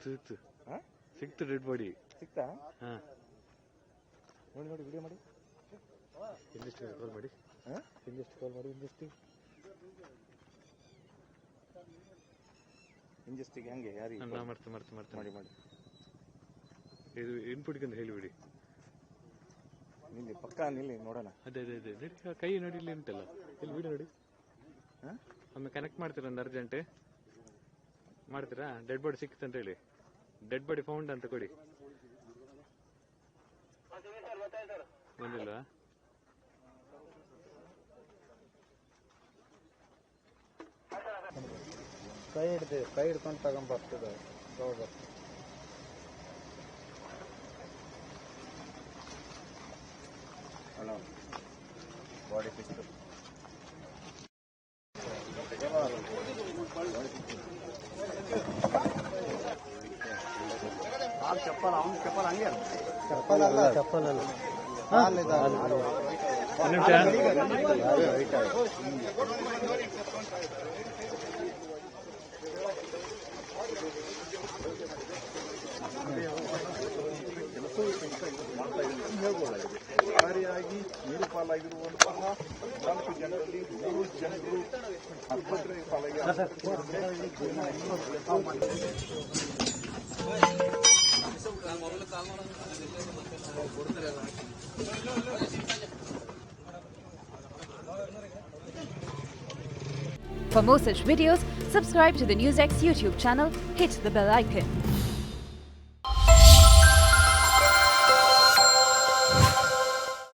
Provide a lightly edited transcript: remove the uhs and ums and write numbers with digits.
ಸಿಕ್ತು ಹಾಂ ಸಿಕ್ತು ಡೆಡ್ ಬಾಡಿ. ಸಿಕ್ತಾ? ಹಾಂ ನೋಡಿ ನೋಡಿ ವಿಡಿಯೋ ಮಾಡಿ. ಇನ್ನೆಷ್ಟು ಕಾಲ್ ಮಾಡಿ. ಹಾಂ ಇನ್ನೆಷ್ಟು ಕಾಲ್ ಮಾಡಿ. ಇಂಜೆಸ್ಟಿಗೆ ಹೆಂಗೆ ಯಾರಿಗೆ ನಾ ಮಾಡ್ತೀನಿ ಮಾಡಿ ಮಾಡಿ ಇದು ಇನ್ಪುಟ್ಗೆ ಹೇಳಿಬಿಡಿ. ನಿಲ್ಲಿ ಪಕ್ಕ ನಿಲ್ಲಿ ನೋಡೋಣ. ಅದೇ ನಡಿ, ಕೈ ನೋಡಿ ಇಲ್ಲಿ ಉಂಟಲ್ಲ, ಇಲ್ಲಿ ವಿಡಿಯೋ ನೋಡಿ. ಹಾಂ ಒಮ್ಮೆ ಕನೆಕ್ಟ್ ಮಾಡ್ತೀರಾ ಒಂದು ಅರ್ಜೆಂಟ್ ಮಾಡ್ತೀರಾ? ಡೆಡ್ ಬಾಡಿ ಸಿಕ್ತು ಅಂತ ಹೇಳಿ, ಡೆಡ್ ಬಾಡಿ ಫೌಂಡ್ ಅಂತ ಕೊಡಿ. ಬಂದಿಲ್ವಾ? ಕೈ ಹಿಡ್ಕೊಂಡು ತಗೊಂಬರ್ತದೆ. ಹಲೋ ಬಾಡಿ ಸಿಕ್ತು. ಚಪ್ಪಲ್ ಅವನ ಚಪ್ಪಲ್ ಹಂಗೆ ಚಪ್ಪಲ್ ಅಲ್ಲ ಭಾರಿಯಾಗಿ ನೀರು ಪಾಲಾಗಿರುವಂತಹ 4 ಜನರಲ್ಲಿ 3 ಜನರು ಆಸ್ಪತ್ರೆಗೆ For more such videos, subscribe to the NewsX YouTube channel, hit the bell icon.